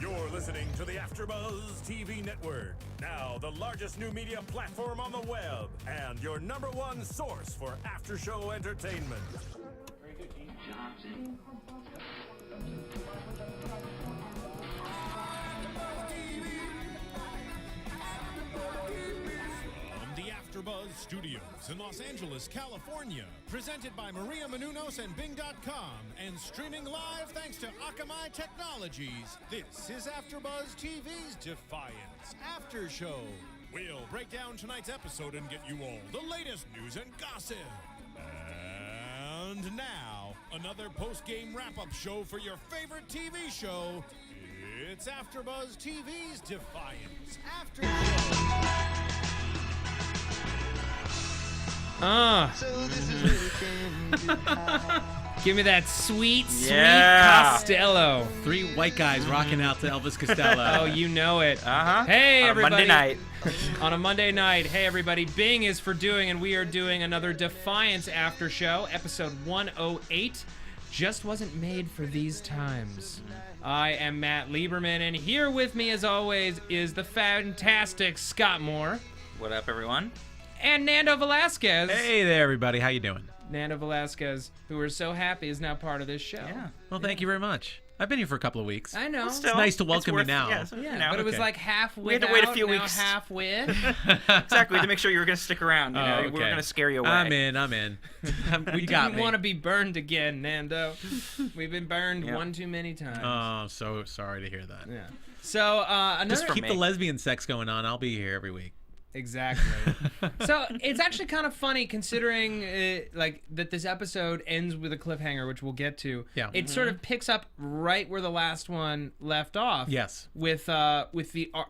You're listening to the AFTERBUZZ TV Network, now the largest new media platform on the web, and your #1 source for after-show entertainment. Very good, Gene. Johnson. From the AFTERBUZZ Studios in Los Angeles, California, presented by Maria Menounos and Bing.com, and streaming live thanks to Akamai Technologies, this is AFTERBUZZ TV's Defiance After Show. We'll break down tonight's episode and get you all the latest news and gossip. And now, another post-game wrap-up show for your favorite TV show. It's AFTERBUZZ TV's Defiance After Show. Give me that sweet Costello. 3 white guys rocking out to Elvis Costello. Oh, you know it. Uh-huh. Hey, everybody. Monday night. On a Monday night. Hey, everybody. Bing is for doing, and we are doing another Defiance After Show, episode 108. Just wasn't made for these times. I am Matt Lieberman, and here with me, as always, is the fantastic Scott Moore. What up, everyone? And Nando Velasquez. Hey there, everybody. How you doing? Nando Velasquez, who we're so happy is now part of this show. Yeah. Well, thank you very much. I've been here for a couple of weeks. I know. Still, It's nice to welcome worth- you now. Yeah, so, Yeah, you know, but it was okay. like half We with had to wait a out, few now weeks. half with. exactly to make sure you were going to stick around. You know, Oh, we were okay. going to scare you away. I'm in. We You got didn't me. want to be burned again, Nando. We've been burned Yeah. one too many times. Oh, so sorry to hear that. Yeah. So another for Keep me. the lesbian sex going on. I'll be here every week. exactly. So it's actually kind of funny considering like that this episode ends with a cliffhanger, which we'll get to. Yeah. It sort of picks up right where the last one left off. Yes. With the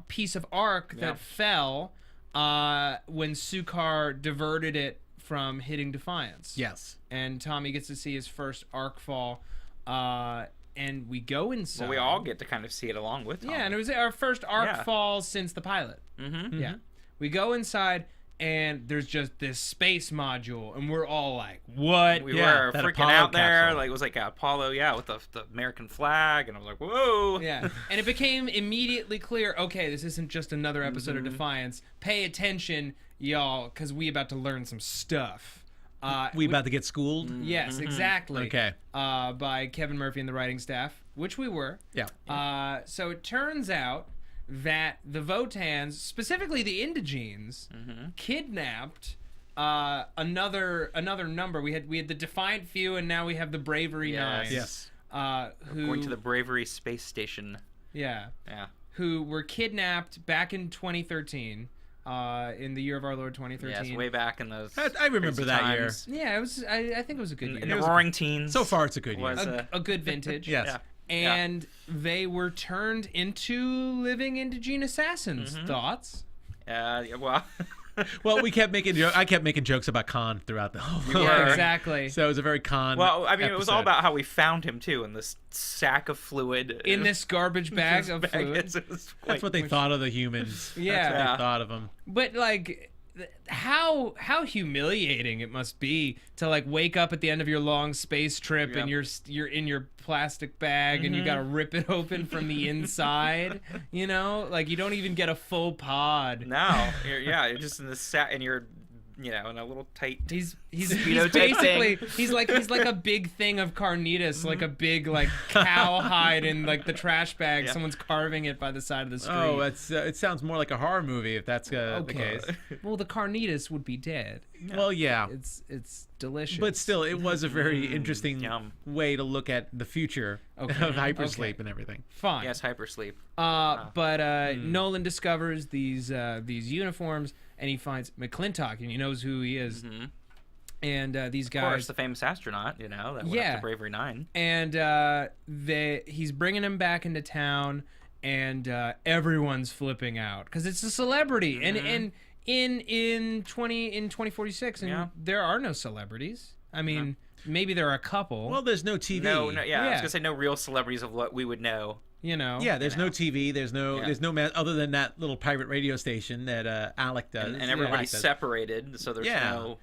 piece of arc Yeah. that fell when Sukar diverted it from hitting Defiance. Yes. And Tommy gets to see his first arc fall. And we go inside. Well, we all get to kind of see it along with Tom. Yeah, and it was our first arc Yeah. fall since the pilot. Mm-hmm. Yeah. We go inside, and there's just this space module, and we're all like, what? We Yeah, were that freaking Apollo out there. capsule. Like, it was like Apollo, with the American flag. And I was like, whoa. Yeah. And it became immediately clear, okay, this isn't just another episode Mm-hmm. of Defiance. Pay attention, y'all, because we about to learn some stuff. We about to get schooled? Yes, exactly. Okay. By Kevin Murphy and the writing staff, which we were. Yeah. So it turns out that the Votans, specifically the Indigenes, kidnapped another number. We had the Defiant Few, and now we have the Bravery Nine. Yes. Who Going to the Bravery Space Station. yeah, Yeah. who were kidnapped back in 2013, in the year of our Lord 2013. Yes, way back in those. I remember crazy that times. Yeah, it was. I think it was a good year. In the Roaring Teens. So far, it's a good year. was a good vintage. Yes. Yeah. And they were turned into living indigene assassins. Thoughts? Yeah, well, Well, I kept making jokes about Khan throughout the whole You Yeah, were. exactly. So it was a very Khan well, I mean, it was all episode. about how we found him too, in this sack of fluid. In this garbage bag of fluid. It was quite- That's what they thought of the humans. Yeah. That's what Yeah. they thought of them. But like, how humiliating it must be to like wake up at the end of your long space trip and Yep. you're in your plastic bag and you gotta rip it open from the inside. You know, like you don't even get a full pod. No, you're just in this sack, and you're, in a little tight. He's Speedo type basically thing. he's like a big thing of carnitas, like a big like cow hide in like the trash bag. Yeah. Someone's carving it by the side of the street. Oh, that's it sounds more like a horror movie if that's the okay. case. Well, the carnitas would be dead. Well, yeah. It's delicious. But still, it was a very interesting Yum. way to look at the future Okay. of hypersleep Okay. and everything. fine. Yes, hypersleep. But Nolan discovers these uniforms, and he finds McClintock, and he knows who he is. And these Of course, guys, the famous astronaut, that went up Yeah. to Bravery 9. and he's bringing him back into town, and everyone's flipping out because it's a celebrity, and in 2046, and Yeah. there are no celebrities. I mean, maybe there are a couple. Well, there's no TV. No, I was Yeah. gonna say no real celebrities of what we would know. you know. Yeah, there's no TV. There's no Yeah. other than that little pirate radio station that Alec does. And everybody's Alec does. separated, so there's Yeah. no.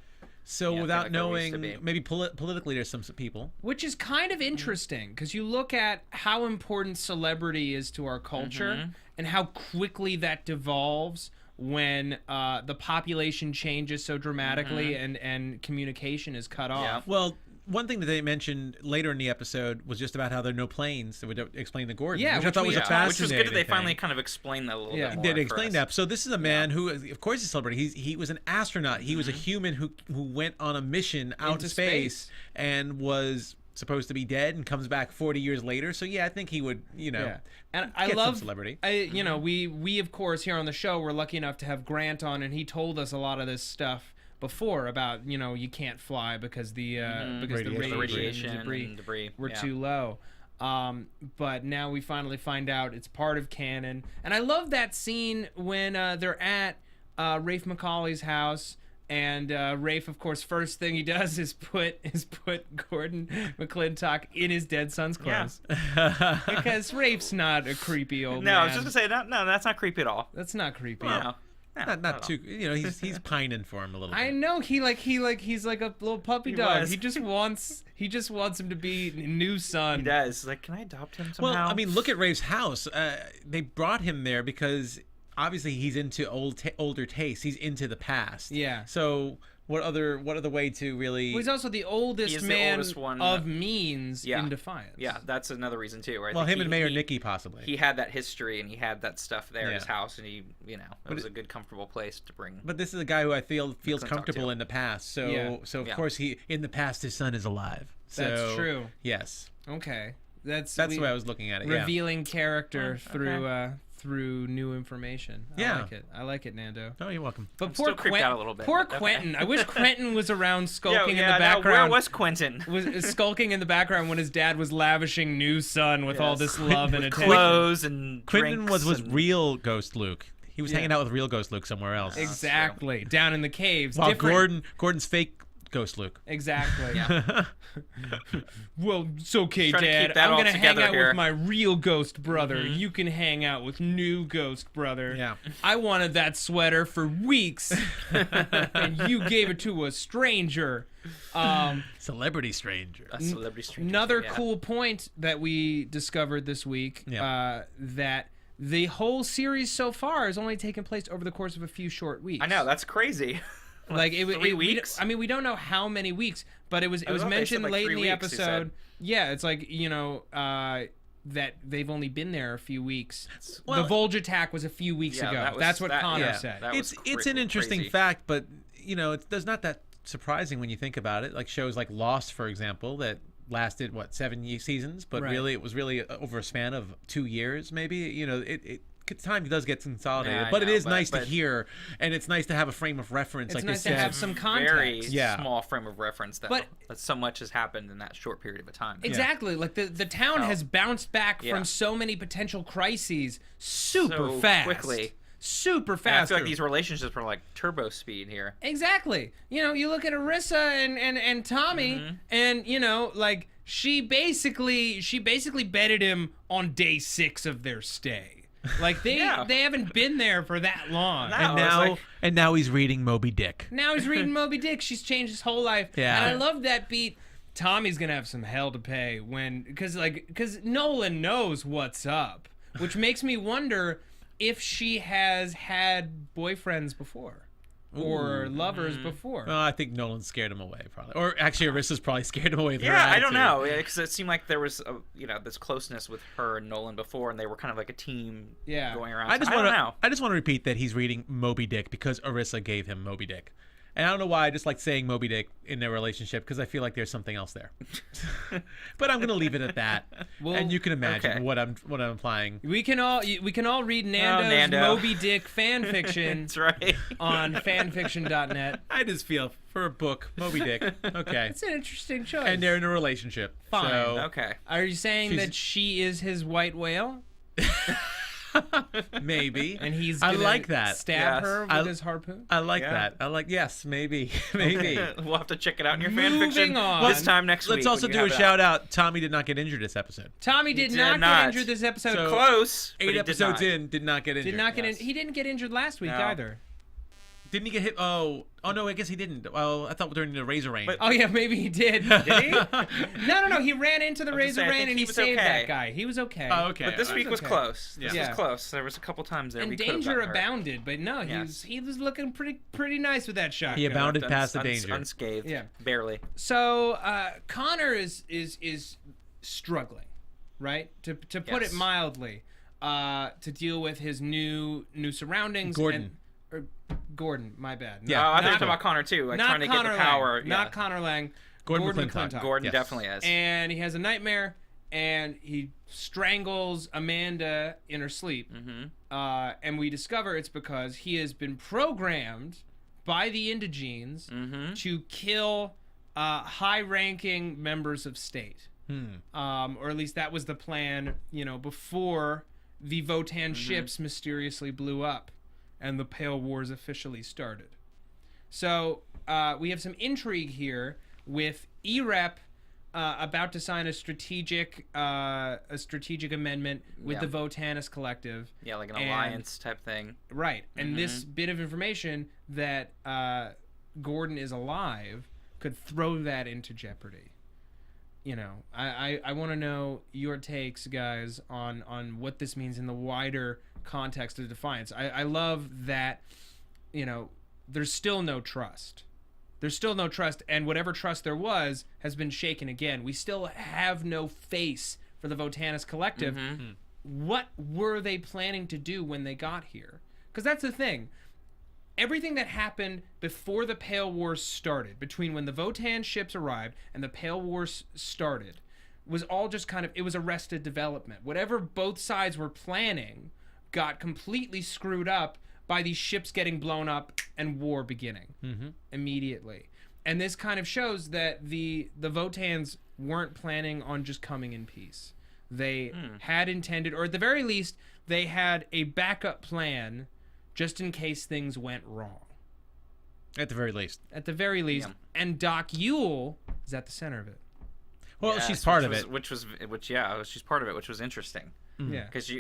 So Yeah, I without feel like there used to knowing, be. maybe politically, there's some people. Which is kind of interesting because you look at how important celebrity is to our culture and how quickly that devolves when the population changes so dramatically and communication is cut off. Yeah. Well, one thing that they mentioned later in the episode was just about how there are no planes that would explain the Gordon. Yeah, which I thought was a Which fascinating was good that they thing. finally kind of explained that a little bit more. Did for explain us. that. So this is a man who, of course, is a celebrity. He was an astronaut. He was a human who went on a mission out Into in space and was supposed to be dead and comes back 40 years later. So yeah, I think he would, And I get love some celebrity. we of course here on the show we're lucky enough to have Grant on, and he told us a lot of this stuff before about you can't fly because the Radiation and debris were yeah. too low. But now we finally find out it's part of canon, and I love that scene when they're at Rafe McCauley's house. And Rafe, of course, first thing he does is put Gordon McClintock in his dead son's clothes. Because Rafe's not a creepy old man. No, I was just gonna say no, that's not creepy at all. That's not creepy. No. Not too. He's pining for him a little bit. I know he's like a little puppy dog. was. He just wants him to be new son. He does. Like, can I adopt him somehow? Well, I mean, look at Rafe's house. They brought him there because obviously he's into older tastes. He's into the past. Yeah. So what other way to really? Well, he's also the oldest He is the man oldest one. of means Yeah. in Defiance. Yeah, that's another reason too. Right? Well, him and Mayor Nikki possibly. He had that history and he had that stuff there in his Yeah. house, and it was a good, comfortable place to bring. But this is a guy who I feel feels McClintock comfortable too. in the past. So Yeah. of course in the past his son is alive. So, That's true. Yes. Okay. That's the way I was looking at it. Yeah. revealing character through new information. Yeah. I like it, Nando. Oh, you're welcome. But I'm still creeped out a little bit, Poor but okay. Quentin. I wish Quentin was around skulking in yeah, the now, background. where was Quentin? was skulking in the background when his dad was lavishing new son with all Yes. this love and attention. Clothes and Quentin drinks was and... real Ghost Luke. He was hanging out with real Ghost Luke somewhere else. Exactly. Down in the caves. While Different- Gordon's fake Ghost Luke. Exactly. Yeah. Well, it's okay, Trying to Dad. keep that I'm all gonna hang together out here. with my real ghost brother. You can hang out with new ghost brother. Yeah. I wanted that sweater for weeks, and you gave it to a stranger. Celebrity stranger. A celebrity stranger. Another yeah. cool point that we discovered this week, that the whole series so far has only taken place over the course of a few short weeks. I know, that's crazy. Like 3 weeks? we don't know how many weeks, but it was thought they mentioned said, like, late 3 in the weeks, you said. episode. Yeah, it's like that they've only been there a few weeks. Well- the Volge attack was a few weeks Yeah, ago. that was- That's what that- Connor yeah, said. that was It's an interesting crazy. fact, but it's not that surprising when you think about it. Like shows like Lost, for example, that lasted 7 seasons, but Right. really it was really over a span of 2 years, maybe. Time does get consolidated, Yeah, I but it know, is nice to but- hear, and it's nice to have a frame of reference. It's like nice they to said. have some Very context. Yeah. small frame of reference, though. But- That so much has happened in that short period of a time. Exactly. Like the town has bounced back Yeah. from so many potential crises super So fast. quickly. Super And I fast. feel like these relationships were like turbo speed here. Exactly. You look at Arissa and Tommy, and like she basically bedded him on day 6 of their stay. Like they haven't been there for that long. No. and it's now like- and now he's reading Moby Dick. Now he's reading Moby Dick. She's changed his whole life. Yeah. And I love that beat. Tommy's gonna have some hell to pay because Nolan knows what's up, which makes me wonder if she has had boyfriends before. Or lovers before. Well, I think Nolan scared him away, probably. Or actually, Arissa's probably scared him away with her Yeah, I don't attitude. know, because it seemed like there was this closeness with her and Nolan before, and they were kind of like a team going around. I just don't want know. to repeat that he's reading Moby Dick because Arissa gave him Moby Dick. And I don't know why I just like saying Moby Dick in their relationship because I feel like there's something else there. But I'm going to leave it at that. Well, and you can imagine okay. what I'm implying. We can all read Nando's Nando. Moby Dick fan fiction That's right. on fanfiction.net. I just feel for a book, Moby Dick. Okay. It's an interesting choice. And they're in a relationship. Fine. So Okay. Are you saying She's- that she is his white whale? maybe. And he's I gonna like that. stab Yes. her with his harpoon? I like Yeah. that. Yes, maybe. Maybe. We'll have to check it out in your Moving fanfiction on. this time next week. Let's also when do you a have shout out. Tommy did not get injured this episode. Tommy did did not get not. injured this episode. So- that. Close. but 8 he did episodes not. in, did not get injured. did not get Yes. He didn't get injured last week No. either. Didn't he get hit? Oh no, I guess he didn't. Well, I thought during the Razor Rain. Oh yeah, maybe he did. Did he? No. He ran into the Razor I Rain think and he he was saved okay. that guy. He was okay. Oh, okay. But this week was okay. close. Yeah. This was close. There was a couple times there And we could have danger gotten hurt. abounded, but no, he was looking pretty nice with that shotgun. He abounded past the danger. Unscathed. Yeah. Barely. So Connor is struggling, right? To put it Yes. mildly, to deal with his new surroundings. Gordon, my bad. Yeah. Oh, I thought you were Not- talking about Connor too. Like not trying to Connor get the power. Lang, not Connor Lang. Gordon Gordon McClintock. McClintock. Gordon Yes. definitely is. And he has a nightmare, and he strangles Amanda in her sleep. And we discover it's because he has been programmed by the Indigenes to kill high-ranking members of state. Or at least that was the plan, before the Votan ships mysteriously blew up and the Pale Wars officially started. So we have some intrigue here with EREP about to sign a strategic amendment with the Votanus Collective. Yeah, like an alliance type thing. Right. And this bit of information that Gordon is alive could throw that into jeopardy. I want to know your takes, guys, on what this means in the wider context of Defiance. I love that, there's still no trust. There's still no trust, and whatever trust there was has been shaken again. We still have no face for the Votanus Collective. What were they planning to do when they got here? Because that's the thing. Everything that happened before the Pale Wars started, between when the Votan ships arrived and the Pale Wars started, was all just it was arrested development. Whatever both sides were planning got completely screwed up by these ships getting blown up and war beginning immediately. And this kind of shows that the Votans weren't planning on just coming in peace. They had intended, or at the very least, they had a backup plan just in case things went wrong. At the very least. At the very least. Yeah. And Doc Yule is at the center of it. Well, Yes, she's part of which it. She's part of it, which was interesting. Yeah. Because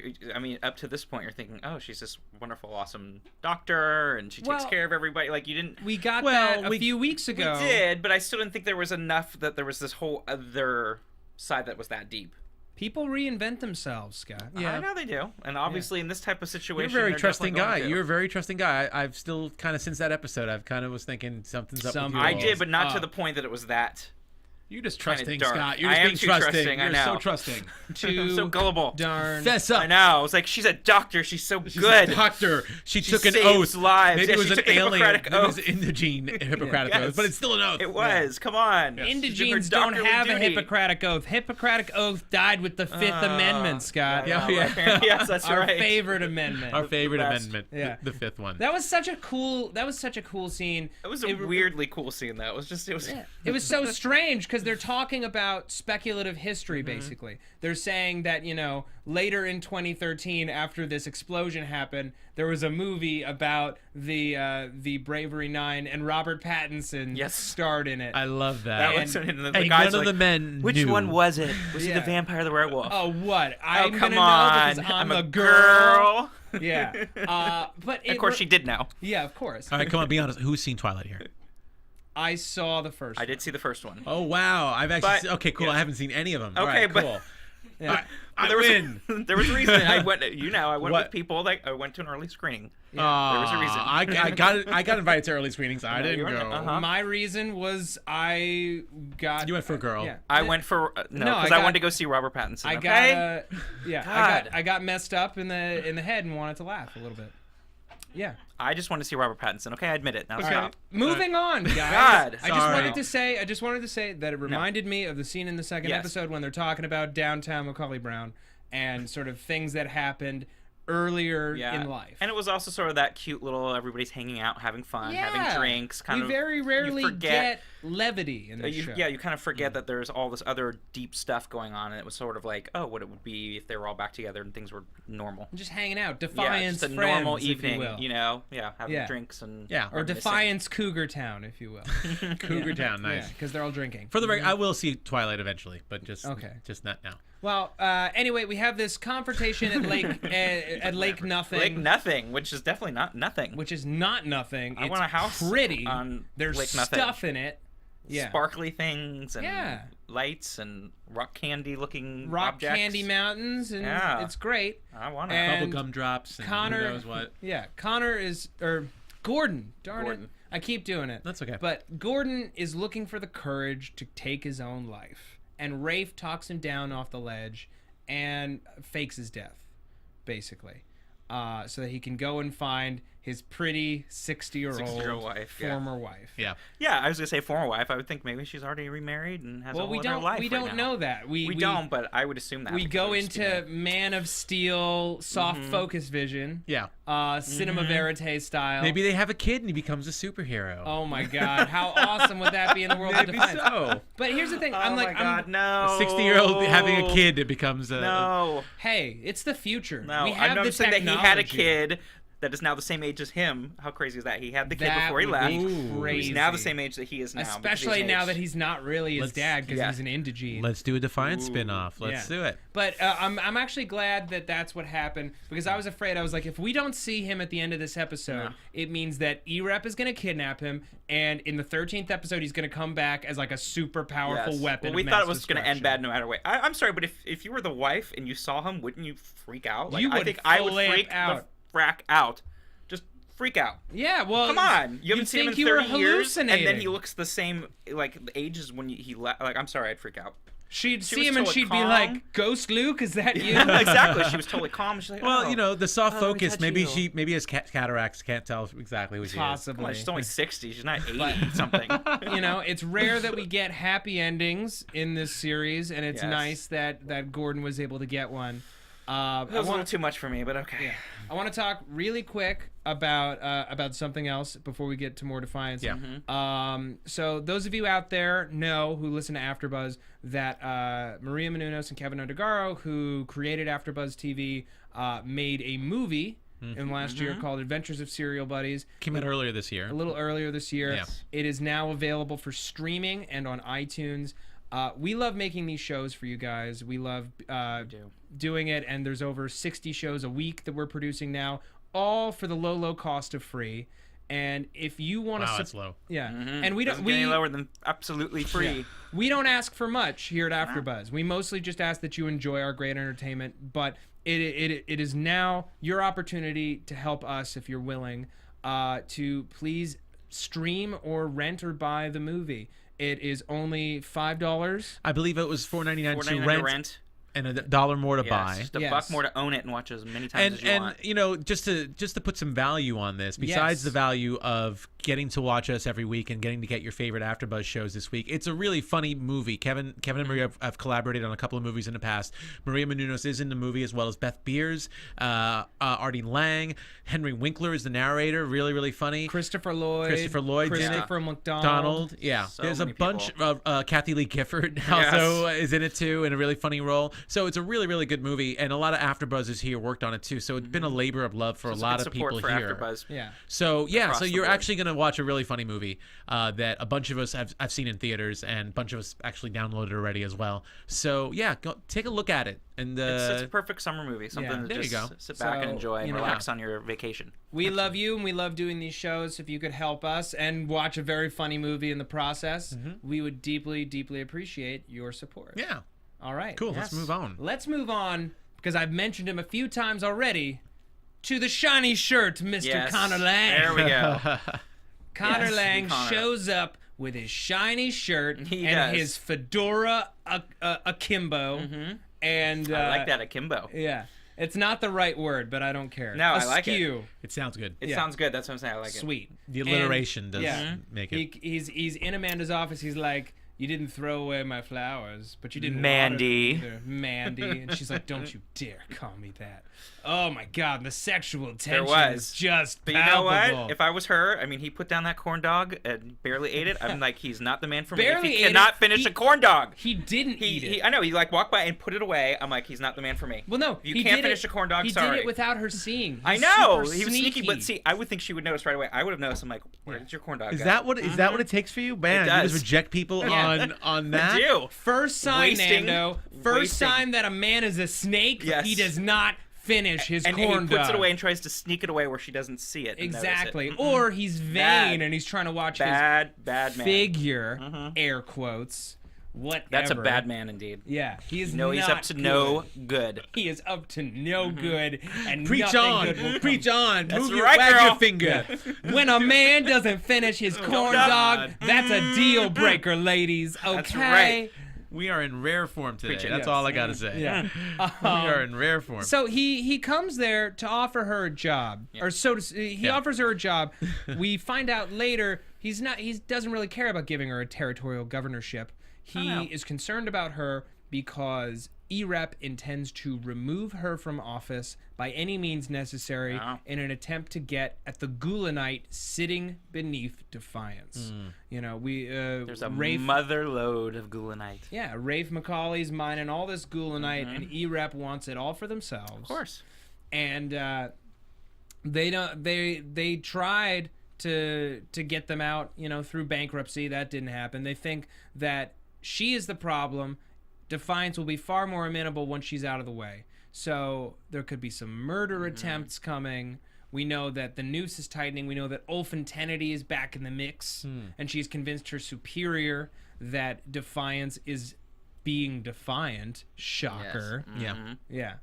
up to this point, you're thinking, oh, she's this wonderful, awesome doctor, and she takes care of everybody. Like, you didn't. We got that a few weeks ago. We did, but I still didn't think there was enough that there was this whole other side that was that deep. People reinvent themselves, Scott. I know they do, and obviously in this type of situation, You're a very they're trusting definitely guy. going to. You're a very trusting guy. I've still kind of, since that episode, I've kind of was thinking something's up with you. I all. did, but not to the point that it was that. You're just kinda trusting, dark. Scott. You're I just am being too trusting. trusting, I You're so know. trusting. I'm so gullible. Darn. Fess up. I know. I was like, she's a doctor. She's so She's good. a doctor. She took an saves oath. lives. Maybe Yeah, it was she an took a alien. Hippocratic Maybe it was oath. an indigene Hippocratic Yes. oath, but it's still an oath. It was. Come on. Indigenes don't have a Hippocratic Oath. Hippocratic Oath died with the Fifth Amendment, Scott. Yeah. Yes, that's Our right. favorite amendment. Our favorite best. amendment. Yeah. The fifth one. That was such a cool scene. It was a weirdly cool scene, though. It was so strange because they're talking about speculative history, basically. They're saying that, later in 2013, after this explosion happened, there was a movie about the Bravery 9, and Robert Pattinson starred in it. I love that. That was, and the Hey, guys none of like, the men which knew. one was it? Was he Yeah. the vampire or the werewolf? Oh, what? I'm come gonna know on. because I'm a a girl. girl. Yeah. But Of course, she did know. Yeah, of course. All right, come on, be honest. Who's seen Twilight here? I saw the first I did see the first one. Oh wow, I've actually. But- okay, cool. yeah. I haven't seen any of them. All Okay, right, but- cool. Yeah. All right, I there was win. there was a reason I went. I went What? with people. Like I went to an early screening. There was a reason. I got invited to early screenings. I you didn't were- go. uh-huh. My reason was I got. You went for a girl. Yeah. I went for No, because I I wanted got- to go see Robert Pattinson. I okay? got. God. I got messed up in the head and wanted to laugh a little bit. Yeah. I just wanted to see Robert Pattinson. Okay, I admit it. Now Okay. stop. Moving on, guys. God, I just sorry. wanted to say that it reminded me of the scene in the second Yes. episode when they're talking about downtown Macaulay Brown and sort of things that happened earlier in life. And it was also sort of that cute little everybody's hanging out, having fun, having drinks. Kind you of. very rarely you forget, get levity in this show. Yeah, you kind of forget that there's all this other deep stuff going on, and it was sort of like, oh, what it would be if they were all back together and things were normal. Just hanging out, Yeah, Defiance just a friends, normal if you evening, will. having drinks and Yeah. Or reminiscing. Defiance Cougar Town, if you will. Cougar Town, nice. because they're all drinking. For the record, I will see Twilight eventually, but just Okay. just not now. Well, anyway, we have this confrontation at Lake Nothing. Lake Nothing, which is definitely not nothing. Which is not nothing. I want a house pretty. on There's Lake Nothing. stuff in it. Yeah. Sparkly things and lights and rock candy looking objects. Candy mountains, and it's great. I want And Bubblegum drops and Connor, who knows what. Yeah, Gordon. Darn it. I keep doing it. That's okay. But Gordon is looking for the courage to take his own life. And Rafe talks him down off the ledge and fakes his death, basically. So that he can go and find his pretty 60-year-old wife, former wife. Yeah. Yeah, I was gonna say former wife. I would think maybe she's already remarried and has a whole other life. We don't know that. We don't, but I would assume that. We go into Man of Steel, soft focus vision. Yeah. Cinema verite style. Maybe they have a kid and he becomes a superhero. Oh my God! How awesome would that be in the world of Maybe Defiance? so. But here's the thing. Oh I'm my like, God, no. A 60-year-old having a kid, it becomes a... No. Hey, it's the future. No, we have I'm the saying that he had a technology. kid that is now the same age as him. How crazy is that? He had the kid That before he would left. be He's now the crazy. same age that he is now. because Especially he's now aged. that he's not really his Let's- dad because yeah. he's an indigene. Let's do a Defiance spin-off. Let's do it. But I'm actually glad that that's what happened because I was afraid. I was like, if we don't see him at the end of this episode, it means that E-Rep is going to kidnap him, and in the 13th episode, he's going to come back as like a super powerful Yes. weapon. Well, we of thought mass it was going to end destruction. bad no matter what. I'm sorry, but if you were the wife and you saw him, wouldn't you freak out? Like, You I would think I would flip freak out. the frack out. Just freak out. Yeah, well, Come on, you haven't you'd seen him in think you were 30 years, and then he hallucinating. looks the same like the age as when he left. Like, I'm sorry, I'd freak out. She'd She see was him and totally she'd calm. be like, "Ghost Luke, is that you?" Exactly. She was totally calm. She's like, Well, oh. you know, the soft let me focus, touch maybe you. maybe has cataracts, can't tell exactly what she is. Possibly. Come on, she's only 60. She's not 80 something. You know, it's rare that we get happy endings in this series, and it's Yes. nice that Gordon was able to get one. It was a little too much for me, but okay. I want to talk really quick about something else before we get to more Defiance. Yeah. So those of you out there know who listen to AfterBuzz that Maria Menounos and Kevin Undergaro, who created AfterBuzz TV, made a movie in last year called Adventures of Serial Buddies. Came out earlier this year. A little earlier this year. Yeah. It is now available for streaming and on iTunes. We love making these shows for you guys. We love doing it, and there's over 60 shows a week that we're producing now, all for the low cost of free. And if you want to, Wow, that's low. yeah, and we Doesn't don't get any lower than absolutely free. yeah. We don't ask for much here at AfterBuzz. We mostly just ask that you enjoy our great entertainment, but it is now your opportunity to help us if you're willing to please stream or rent or buy the movie. It is only $5. I believe it was $4.99 to $4.99 rent, to rent. and $1 more to Yes, buy. just a Yes. buck more to own it and watch as many times as you And want. you know, just to put some value on this, besides Yes. the value of getting to watch us every week and getting to get your favorite AfterBuzz shows this week, it's a really funny movie. Kevin and Maria have collaborated on a couple of movies in the past. Maria Menounos is in the movie, as well as Beth Beers, Artie Lang, Henry Winkler is the narrator. Really, really funny. Christopher Lloyd's Christopher in it. Donald, yeah. So There's a many bunch people. of Kathy Lee Gifford also is in it too, in a really funny role. So it's a really, really good movie, and a lot of AfterBuzzers here worked on it too. So it's been a labor of love for It's a lot good of support people for here. AfterBuzz. Yeah. So yeah, Across so the you're board. actually gonna watch a really funny movie that a bunch of us have seen in theaters, and a bunch of us actually downloaded already as well. So yeah, go take a look at it. And It's a perfect summer movie. Something to there you just go. sit back and So, enjoy and you know, relax on your vacation. We love you, and we love doing these shows. If you could help us and watch a very funny movie in the process, we would deeply, deeply appreciate your support. yeah, All right. cool. Let's move on. Let's move on, because I've mentioned him a few times already, to the shiny shirt, Mr. Yes. Connor Lang. There we go. Connor Yes, Lang Connor. shows up with his shiny shirt He and does. his fedora akimbo. And I like that akimbo. Yeah. It's not the right word, but I don't care. No, I like it. Askew. It sounds good. It Yeah. sounds good. That's what I'm saying. I like it. Sweet. The alliteration does yeah. make it. He's in Amanda's office. He's like, "You didn't throw away my flowers, but you didn't Mandy. water them either." Mandy. And she's like, "Don't you dare call me that." Oh my God, the sexual tension was. is just But you know palpable. what? If I was her, I mean, he put down that corn dog and barely ate it. I'm like, he's not the man for me. Barely If ate he cannot it, finish he- a corn dog. He didn't eat it. I know. He like walked by and put it away. I'm like, he's not the man for me. Well, no, If you he can't did finish it, a corn dog. He Sorry. did it without her seeing. I He's know super he was sneaky, but see, I would think she would notice right away. I would have noticed. I'm like, where's your corn dog? Is go? that what it takes for you, man? It You just does. reject people Yeah. on that. I do. First sign, Nando. First Wasting. sign that a man is a snake. Yes. He does not finish his And corn he puts dog. it away and tries to sneak it away where she doesn't see it. And notice it. Exactly. Or he's vain Bad. and he's trying to watch Bad his man. figure, air quotes, whatever. That's a bad man indeed. Yeah, he is No, he's not up to good. no good. He is up to no good, and Preach nothing on. good will Preach come. on. That's Move right, wag girl. your finger. When a man doesn't finish his corn dog, that's a deal breaker, ladies. Okay. That's right. We are in rare form today. Preach it. That's Yes. all I gotta say. Yeah. We are in rare form. So he comes there to offer her a job, or so to, he offers her a job. We find out later he doesn't really care about giving her a territorial governorship. He is concerned about her because EREP intends to remove her from office by any means necessary in an attempt to get at the Gulenite sitting beneath Defiance. You know, There's a Rafe, mother load of Gulenite. yeah, Rafe McCauley's mining all this Gulenite, and EREP wants it all for themselves. Of course. And they tried to get them out, you know, through bankruptcy. That didn't happen. They think that she is the problem. Defiance will be far more amenable once she's out of the way. So there could be some murder attempts coming. We know that the noose is tightening. We know that Olfen Tennedy is back in the mix, and she's convinced her superior that Defiance is being defiant. Shocker. Yes. Yeah.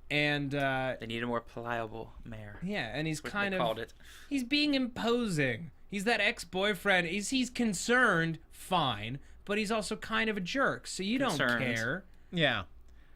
And They need a more pliable mayor. yeah, and he's What kind they of called it. he's being imposing. He's that ex-boyfriend. He's concerned, fine, but he's also kind of a jerk. So you don't Concerned. care. yeah.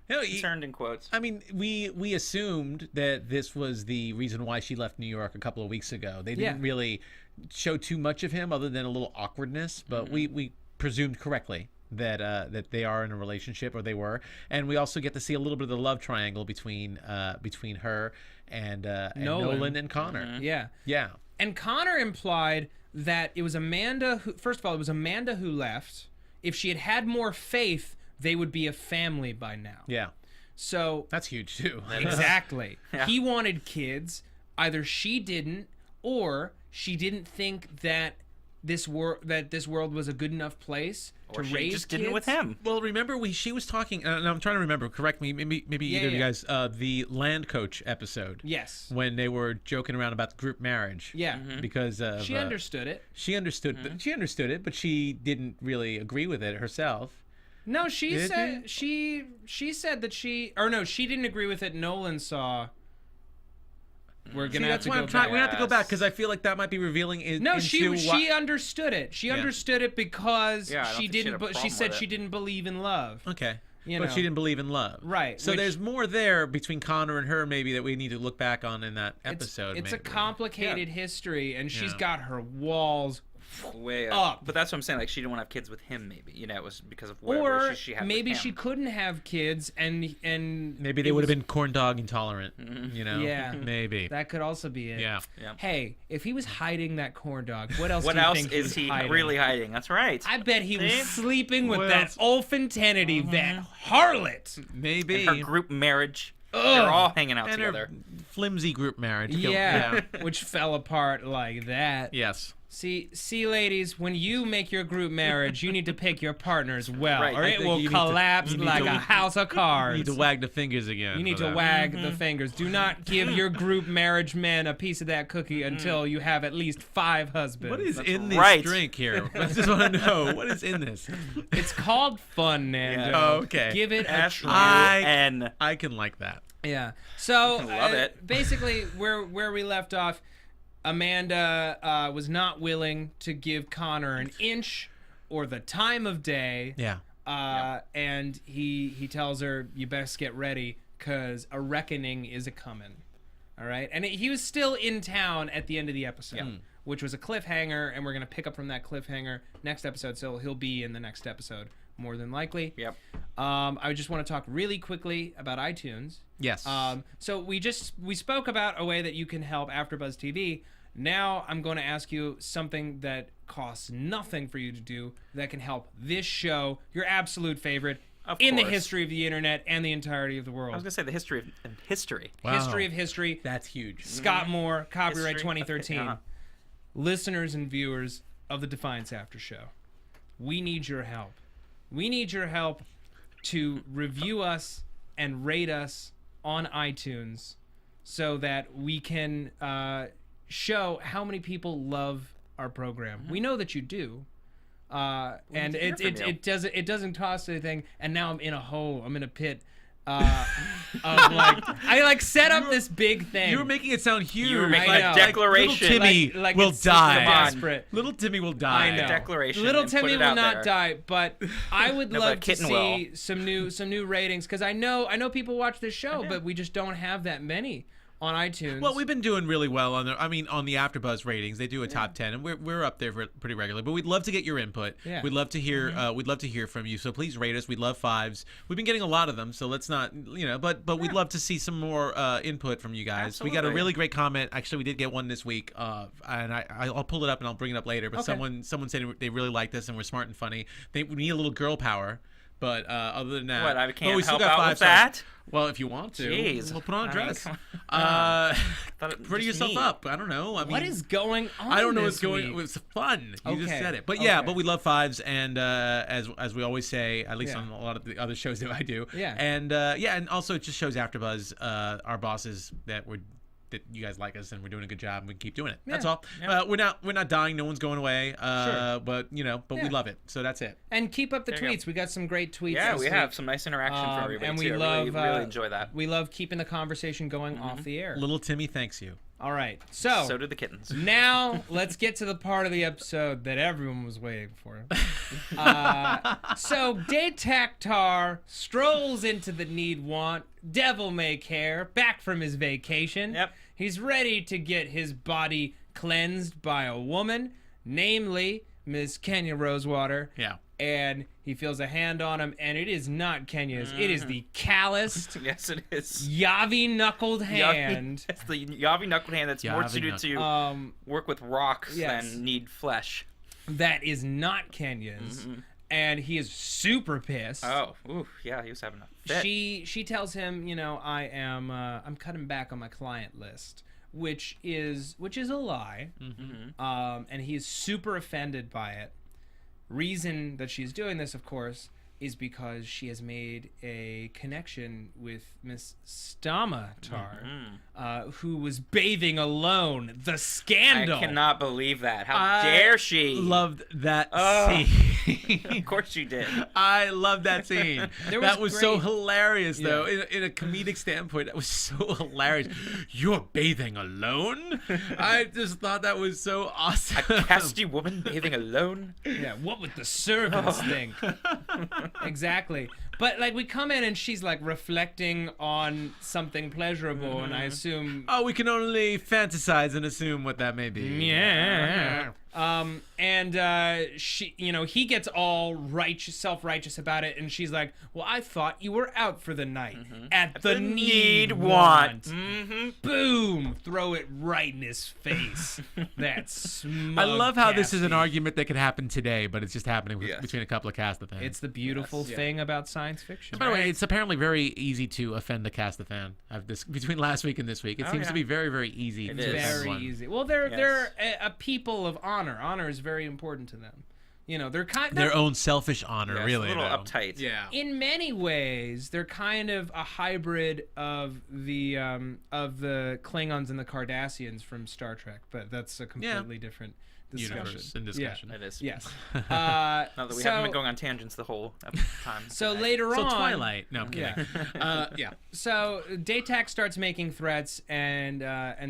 You know, Concerned in quotes. I mean, we assumed that this was the reason why she left New York a couple of weeks ago. They didn't really show too much of him other than a little awkwardness, but we presumed correctly that they are in a relationship, or they were, and we also get to see a little bit of the love triangle between her and Nolan and Connor. Yeah. Yeah. And Connor implied that it was Amanda who, first of all, it was Amanda who left. If she had had more faith, they would be a family by now. Yeah. So That's huge too. exactly. Yeah. He wanted kids. Either she didn't, or she didn't think that this world was a good enough place Or to she raise just kids. didn't with him. Well, remember she was talking, and I'm trying to remember. Correct me, maybe either of you yeah. guys. The land coach episode. Yes. When they were joking around about group marriage. Yeah. Because She understood it. She understood. She understood it, but she didn't really agree with it herself. No, she Did said she said that she didn't agree with it. Nolan saw. We're gonna See, have that's to why go I'm trying. back. We have to go back because I feel like that might be revealing. No, into she understood it. She understood it because Yeah, I don't she think she had didn't. a But she problem said with she it. didn't believe in love. Okay. You But know. she didn't believe in love. Right, So which- there's more there between Connor and her, maybe, that we need to look back on in that episode. It's a maybe. complicated history, and she's Yeah. got her walls. Way Up. But that's what I'm saying. Like, she didn't want to have kids with him, maybe. You know, it was because of whatever Or she had maybe with him. she couldn't have kids, and Maybe they it would have was- been corn dog intolerant. You know. Yeah. Maybe. That could also be it. Yeah. Yeah. Hey, if he was hiding that corn dog, what else? What do you else think is was he hiding? really hiding? That's right. I bet he was See? sleeping with What that else? Olfen Tennedy, that harlot. Maybe. Her group marriage. Ugh. They're all hanging out and together. her flimsy group marriage. Yeah, which fell apart like that. Yes. See, ladies, when you make your group marriage, you need to pick your partners well, Right. or I it think will you need to- collapse you need like to- a house of cards. You need to wag the fingers again. You need for to that. wag the fingers. Do not give your group marriage men a piece of that cookie until you have at least 5 husbands. What is That's in this right. drink here? I just want to know what is in this. It's called fun, Nando. Yeah. Oh, okay. Give it a try. S-U-N. I can like that. Yeah. So Love it. basically, where we left off, Amanda was not willing to give Connor an inch or the time of day. Yeah. And he tells her, "You best get ready, cause a reckoning is a coming." All right. And he was still in town at the end of the episode, which was a cliffhanger, and we're gonna pick up from that cliffhanger next episode. So he'll be in the next episode, more than likely. Yep. I just want to talk really quickly about iTunes. Yes. So we spoke about a way that you can help AfterBuzz TV. Now I'm going to ask you something that costs nothing for you to do that can help this show, your absolute favorite, Of in the course. history of the internet and the entirety of the I world. was going to say the history of history. Wow. History of history. That's huge. Scott Moore, copyright History of- 2013. uh-huh. Listeners and viewers of the Defiance After Show. we need your help. We need your help to review us and rate us on iTunes so that we can show how many people love our program. We know that you do. And it doesn't cost anything. And now I'm in a hole. I'm in a pit. Of I set up this big thing. You were making it sound huge. You were making I a know. declaration. Little Timmy Like will it's die. desperate. Little Timmy will die. I know. Declaration. Little and put Timmy it will out not there. die, but I would No, love but to Kitten see will. some new ratings because I know people watch this show, but we just don't have that many on iTunes. Well, we've been doing really well on the AfterBuzz ratings. They do a top 10, and we're up there pretty regularly. But we'd love to get your input. Yeah. We'd love to hear. We'd love to hear from you. So please rate us. We'd love 5s. We've been getting a lot of them, so let's not, But we'd love to see some more input from you guys. Absolutely. We got a really great comment. Actually, we did get one this week, and I'll pull it up and I'll bring it up later. But Okay. someone said they really liked us and we're smart and funny. We need a little girl power. But other than that, What, I can't we still help got out 5 with stars. that? Well, if you want to, Jeez. we'll put on a I mean, dress. come Thought it was Pretty just yourself me. up. I don't know. I mean, what is going on? I don't know what's this going. week? It was fun. You just Okay. said it. But yeah, Okay. but we love 5s, and as we always say, at least Yeah. on a lot of the other shows that I do. Yeah. And and also it just shows AfterBuzz, our bosses, that you guys like us and we're doing a good job and we can keep doing it. That's Yeah. all. Yeah. We're not dying. No one's going away. Sure. But we Yeah. love it. So that's it. And keep up the There you go. tweets. We got some great tweets. Yeah, this we week. have some nice interaction from everybody and too. we I love really enjoy that. We love keeping the conversation going off the air. Little Timmy thanks you. All right, so So do the kittens. now let's get to the part of the episode that everyone was waiting for. So Daytaktar strolls into the Need Want Devil May Care back from his vacation. Yep. He's ready to get his body cleansed by a woman, namely Miss Kenya Rosewater. Yeah. And he feels a hand on him, and it is not Kenya's. It is the calloused, Yes, it is. Yavi-knuckled hand. It's the Yavi knuckled hand that's more Yavi suited to Um, work with rocks yes. than need flesh. that is not Kenya's. And he is super pissed. Oh, ooh, yeah, he was having a fit. She tells him, I'm cutting back on my client list, which is a lie. And he is super offended by it. Reason that she's doing this, of course, is because she has made a connection with Miss Stamatar, who was bathing alone. The scandal. I cannot believe that. How dare she? Loved that Oh. scene. Of course she did. I love that scene. There That was was so great- hilarious, though. Yeah. In a comedic standpoint, that was so hilarious. You're bathing alone? I just thought that was so awesome. A casty woman bathing alone. Yeah, what would the servants think? Exactly. But we come in and she's reflecting on something pleasurable, and I assume Oh, we can only fantasize and assume what that may be. yeah. She, he gets all self-righteous about it, and she's like, "Well, I thought you were out for the night at the need want." Boom! Throw it right in his face. That's smug. I love how this is an casting. argument that could happen today, but it's just happening Yes. between a couple of cast-a-fans. It's the beautiful thing about science fiction. By the way, it's apparently very easy to offend a cast-a-fan. Between last week and this week, it seems yeah. to be very, very easy. It to is. offend Very one. easy. Well, they're Yes. a people of honor. Honor is very important to them. They're kind Their own selfish honor, Yeah, it's really. a little though. uptight. Yeah. in many ways, they're kind of a hybrid of the Klingons and the Cardassians from Star Trek, but that's a completely different discussion. Universe and discussion. It is. Yes. Not that we haven't been going on tangents the whole time. So today. later So on, Twilight. No, I'm kidding. Yeah. So Daytak starts making threats, and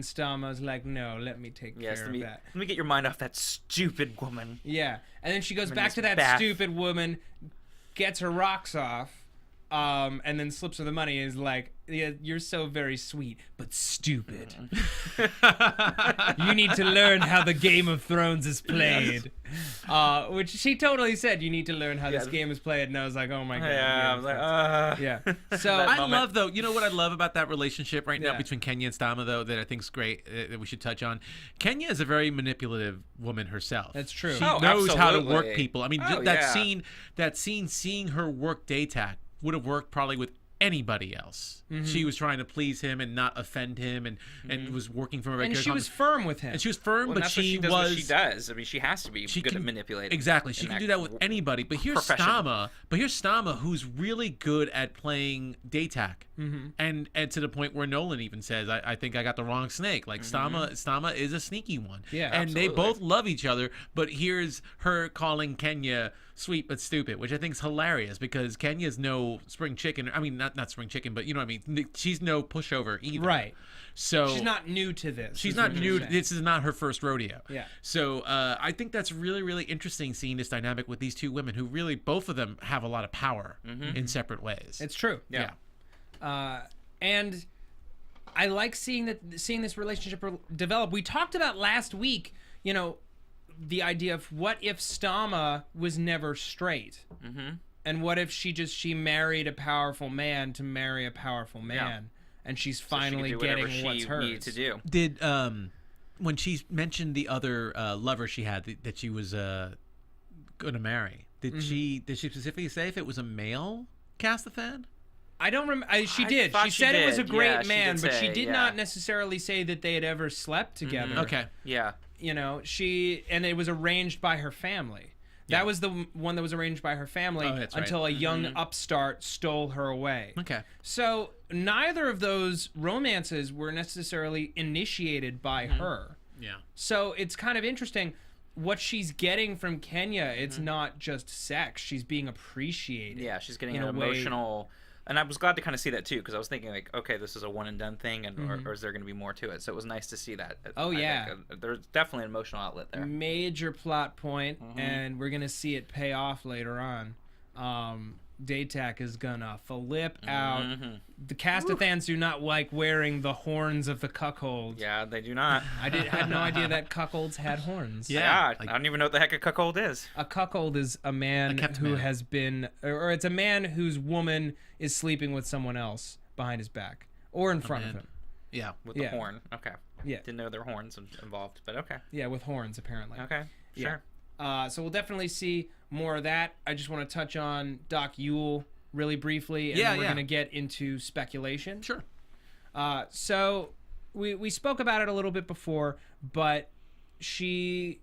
Stama's like, "No, let me take Yes, care let me, of that." let me get your mind off that stupid woman. Yeah, and then she goes in back this to that bath. stupid woman, gets her rocks off, and then slips her the money and is like, "Yeah, you're so very sweet, but stupid. You need to learn how the Game of Thrones is played." Which she totally said, "You need to learn how this Yeah. game is played," and I was like, "Oh my god." Yeah, I was like, yeah. So That I moment. love, though, you know what I love about that relationship right now Yeah. between Kenya and Stama, though, that I think is great, that we should touch on. Kenya is a very manipulative woman herself. That's true. She Oh, knows how to work absolutely. people. I mean, Oh, that yeah. scene, seeing her work Daytak would have worked probably with anybody else. She was trying to please him and not offend him, and was working from a And regular she was firm with him. and she was firm, Well, but that's what she does was. what she does. I mean, she has to be good can at manipulating. Exactly. She in can do that with anybody. But here's profession. Stama, who's really good at playing Daytak. And to the point where Nolan even says, I think I got the wrong snake. Like Stama is a sneaky one. Yeah, and they absolutely. both love each other, but here's her calling Kenya sweet but stupid, which I think is hilarious because Kenya's no spring chicken. I mean, not spring chicken, but you know what I mean. She's no pushover either. Right. So She's not new to this. She's is not what new. you're saying. This is not her first rodeo. Yeah. So I think that's really, really interesting seeing this dynamic with these two women who really, both of them have a lot of power in separate ways. It's true. yeah. And I like seeing this relationship develop. We talked about last week, you know, the idea of what if Stama was never straight, and what if she married a powerful man to marry a powerful man, and she's finally so she could do getting whatever what's she hers. needed to do. Did when she mentioned the other lover she had that she was going to marry, did she specifically say if it was a male Castathan? I don't remember. She did. thought She she said it was a did. great Yeah, she man, did but she say, did yeah. not necessarily say that they had ever slept together. Okay. Yeah. You know, and it was arranged by her family. Yeah. That was the one that was arranged by her family Oh, that's right. until a young upstart stole her away. Okay. So neither of those romances were necessarily initiated by her. Yeah. So it's kind of interesting what she's getting from Kenya. It's not just sex; she's being appreciated. Yeah, she's getting in an a way- emotional. And I was glad to kind of see that too, because I was thinking like, okay, this is a one and done thing, and or is there going to be more to it? So it was nice to see that. Oh, I yeah. think, there's definitely an emotional outlet there. Major plot point, and we're gonna see it pay off later on. Daytak is gonna flip out. The Castathans do not like wearing the horns of the cuckold. Yeah, they do not. I had no idea that cuckolds had horns. Yeah, like- I don't even know what the heck a cuckold is. A cuckold is a man kept who man. has been, or it's a man whose woman is sleeping with someone else behind his back or in front of man. him. Yeah. With Yeah. the horn. Okay. Yeah. Didn't know there were horns involved, but okay. Yeah, with horns apparently. Okay. Yeah. Sure. So we'll definitely see more of that. I just want to touch on Doc Yule really briefly, and Yeah, then we're yeah. going to get into speculation. Sure. So we spoke about it a little bit before, but she's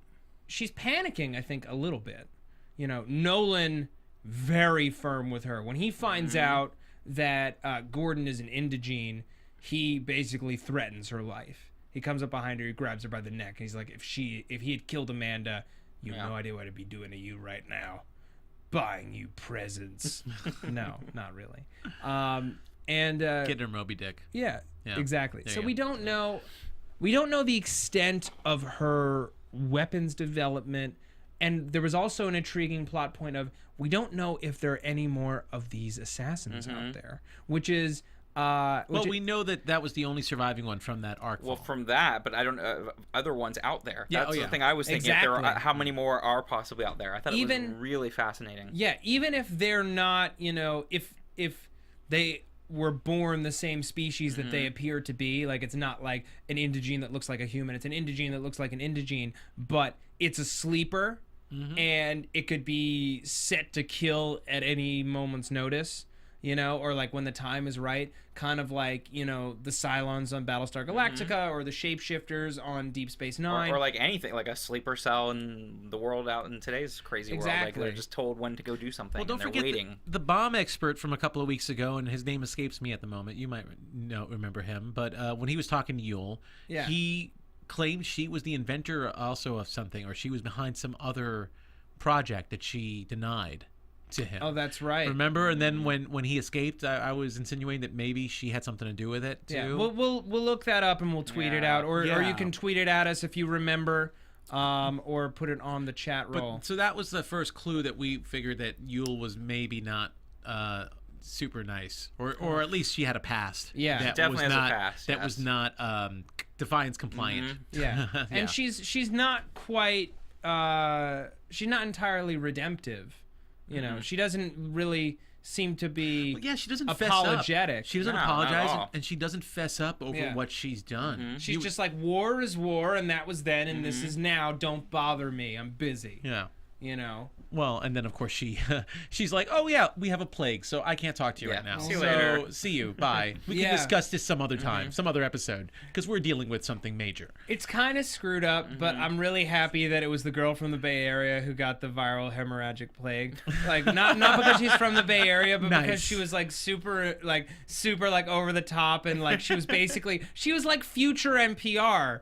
panicking, I think, a little bit. You know, Nolan very firm with her. When he finds out that Gordon is an indigene, he basically threatens her life. He comes up behind her, he grabs her by the neck, and he's like, if he had killed Amanda, you have no idea what I'd be doing to you right now. Buying you presents. No, not really. Getting her Moby Dick. Yeah, Yeah. exactly. There So you we go. don't know the extent of her weapons development, and there was also an intriguing plot point of we don't know if there are any more of these assassins out there, which is Well, we know that was the only surviving one from that arc. Well, fall. from that, but I don't other ones out there. Yeah, That's oh, yeah. the thing I was thinking. If there are, Exactly. how many more are possibly out there? I thought it Even- was really fascinating. yeah, even if they're not, if they were born the same species that they appear to be, like it's not like an indigene that looks like a human, it's an indigene that looks like an indigene, but it's a sleeper and it could be set to kill at any moment's notice, or like when the time is right, kind of like, the Cylons on Battlestar Galactica or the shapeshifters on Deep Space Nine. Or like anything, like a sleeper cell in the world out in today's crazy world. Like Exactly. they're just told when to go do something. Well, don't and they're forget waiting. the bomb expert from a couple of weeks ago, and his name escapes me at the moment. You might remember him, but when he was talking to Yule, Yeah. he claimed she was the inventor also of something, or she was behind some other project that she denied to him. Oh, that's right. Remember? And then when he escaped, I was insinuating that maybe she had something to do with it too. Yeah, we'll look that up and we'll tweet it Yeah. out, or Yeah. you can tweet it at us if you remember, or put it on the chat roll. But so that was the first clue that we figured that Yule was maybe not super nice, or at least she had a past. Yeah. She that definitely was has a not, past, That was yes. not Defiance compliant. Yeah, Yeah. and she's not quite she's not entirely redemptive. She doesn't really seem to be Well, yeah, she doesn't apologetic. Fess up. She doesn't No, not at apologize, all. and she doesn't fess up over Yeah. what she's done. She's just like, war is war, and that was then, and this is now. Don't bother me. I'm busy. Yeah. you know. Well, and then of course she's like, "Oh yeah, we have a plague, so I can't talk to you right now. See you so later. see you. Bye. We can discuss this some other time, some other episode, because we're dealing with something major." It's kind of screwed up, but I'm really happy that it was the girl from the Bay Area who got the viral hemorrhagic plague. Like not because she's from the Bay Area, but because she was like super over the top, and like she was like future NPR.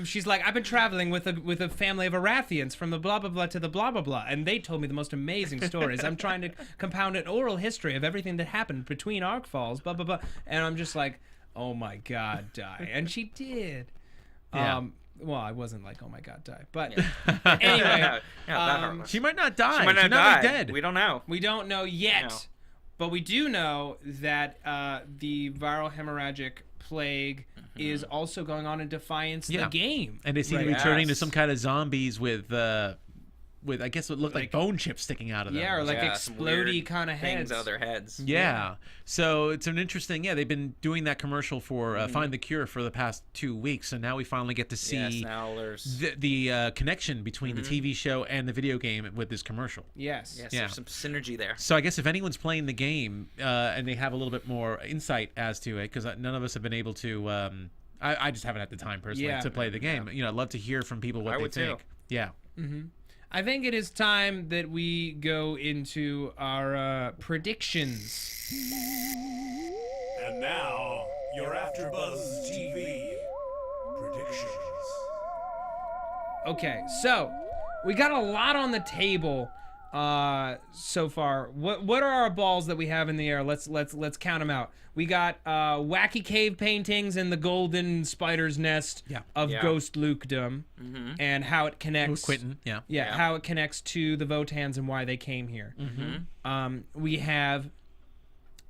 She's like, I've been traveling with a family of Arathians from the blah blah blah to the blah blah blah, and they told me the most amazing stories. I'm trying to compound an oral history of everything that happened between Arc Falls, blah blah blah, and I'm just like, oh my God, die, and she did. Yeah. Well, I wasn't like, oh my God, die, but anyway, she might not die. She might not die. die. Dead. We don't know. We don't know yet, No. but we do know that the viral hemorrhagic plague is also going on in Defiance, the game. And they seem to be turning to some kind of zombies with I guess what looked like bone chips sticking out of them. Yeah, or like some explodey weird kind of things heads. out of their heads. Yeah. So it's an interesting. Yeah, they've been doing that commercial for Find the Cure for the past 2 weeks, and now we finally get to see now there's the connection between the TV show and the video game with this commercial. Yes. there's some synergy there. So I guess if anyone's playing the game and they have a little bit more insight as to it, because none of us have been able to. I just haven't had the time personally to play the game. You know, I'd love to hear from people what they think. Too. Yeah. I think it is time that we go into our predictions. And now, your AfterBuzz TV predictions. Okay, so we got a lot on the table so far. What are our balls that we have in the air? Let's count them out. We got wacky cave paintings and the golden spider's nest of Ghost Lukedom and how it connects. Quentin, how it connects to the Votans and why they came here. We have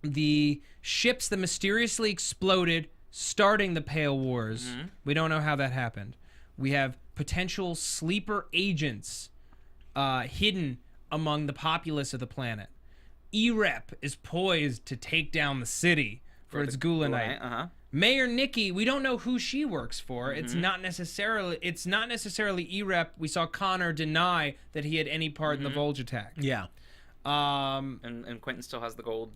the ships that mysteriously exploded, starting the Pale Wars. We don't know how that happened. We have potential sleeper agents hidden among the populace of the planet. E-Rep is poised to take down the city for its Gulanite. Mayor Nikki, we don't know who she works for. It's not necessarily E-Rep. We saw Connor deny that he had any part in the Volge attack. Yeah. And Quentin still has the gold.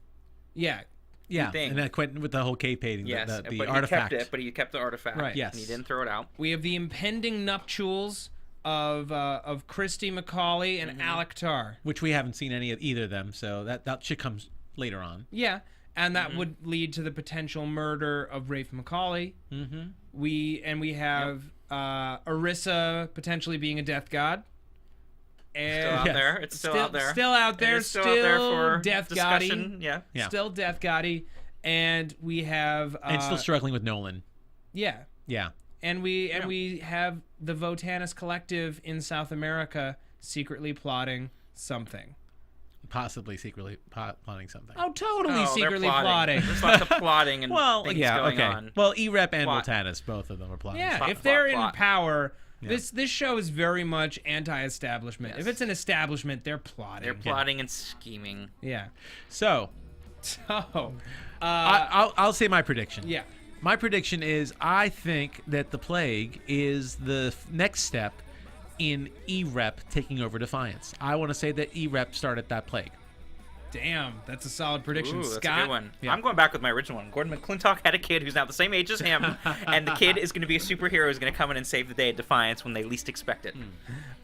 Yeah. Yeah. thing. And then Quentin with the whole cave painting, Yes, the but artifact. he kept the artifact. Right. Yes. And he didn't throw it out. We have the impending nuptials of Christy McCauley and Alec Tarr. Which we haven't seen any of either of them, so that should come later on. Yeah, and that would lead to the potential murder of Rafe McCauley. We have Orissa potentially being a death god. And Still out there. It's still out there. Still out there. It is still out there for Death discussion. Gotti. Yeah. Still Death Gotti. And we have And still struggling with Nolan. Yeah. Yeah. And we have the Votanus Collective in South America secretly plotting something. Possibly secretly plotting something. Oh, totally they're secretly plotting. There's lots of plotting and things going on. Well, E-Rep and Plot. Votanus, both of them are plotting. Yeah, Plot, if they're plot. in power, this show is very much anti-establishment. Yes. If it's an establishment, they're plotting. They're plotting and scheming. Yeah. So, So, I'll say my prediction. yeah. My prediction is I think that the plague is the next step in E-Rep taking over Defiance. I want to say that E-Rep started that plague. Damn, that's a solid prediction. Ooh, that's Scott? a good one. Yeah. I'm going back with my original one. Gordon McClintock had a kid who's now the same age as him, and the kid is going to be a superhero who's going to come in and save the day at Defiance when they least expect it.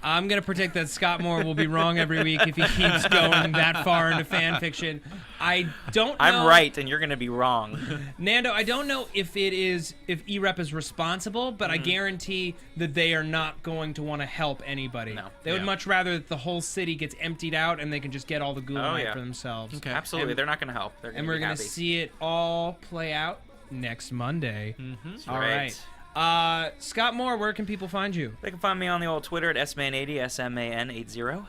I'm going to predict that Scott Moore will be wrong every week if he keeps going that far into fan fiction. I don't know. I'm right, and you're going to be wrong. Nando, I don't know if E-Rep is responsible, but I guarantee that they are not going to want to help anybody. No. They would much rather that the whole city gets emptied out and they can just get all the Gulanite for themselves. Okay. Absolutely, they're not going to help. They're And going we're to be going happy. to see it all play out next Monday. That's All right. Scott Moore, where can people find you? They can find me on the old Twitter at sman80, SMAN80.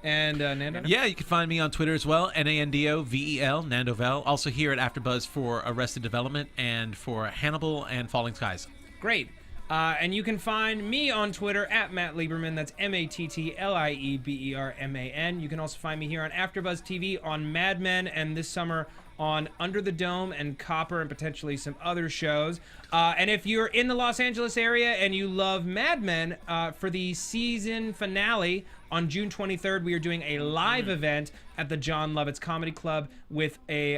And Nando? Yeah, you can find me on Twitter as well, NANDOVEL, Nandovel. Also here at AfterBuzz for Arrested Development and for Hannibal and Falling Skies. Great. And you can find me on Twitter at Matt Lieberman. That's MATTLIEBERMAN. You can also find me here on AfterBuzz TV, on Mad Men, and this summer on Under the Dome and Copper, and potentially some other shows. And if you're in the Los Angeles area and you love Mad Men, for the season finale On June 23rd, we are doing a live event at the John Lovitz Comedy Club with a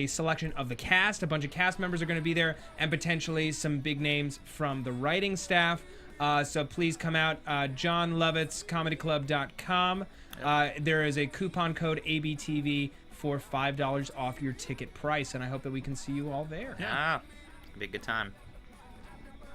selection of the cast. A bunch of cast members are going to be there, and potentially some big names from the writing staff. So please come out, johnlovitzcomedyclub.com. There is a coupon code ABTV for $5 off your ticket price, and I hope that we can see you all there. Yeah, it'll be a good time.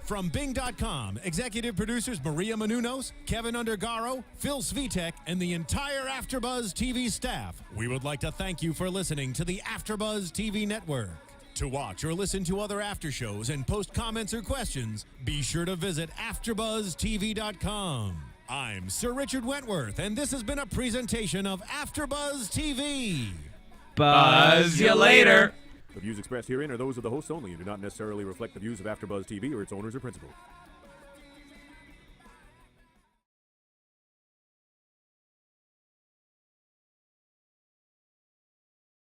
From Bing.com, executive producers Maria Menounos, Kevin Undergaro, Phil Svitek, and the entire AfterBuzz TV staff, we would like to thank you for listening to the AfterBuzz TV network. To watch or listen to other after shows and post comments or questions, be sure to visit AfterBuzzTV.com. I'm Sir Richard Wentworth, and this has been a presentation of AfterBuzz TV. Buzz you later. The views expressed herein are those of the hosts only and do not necessarily reflect the views of AfterBuzz TV or its owners or principals.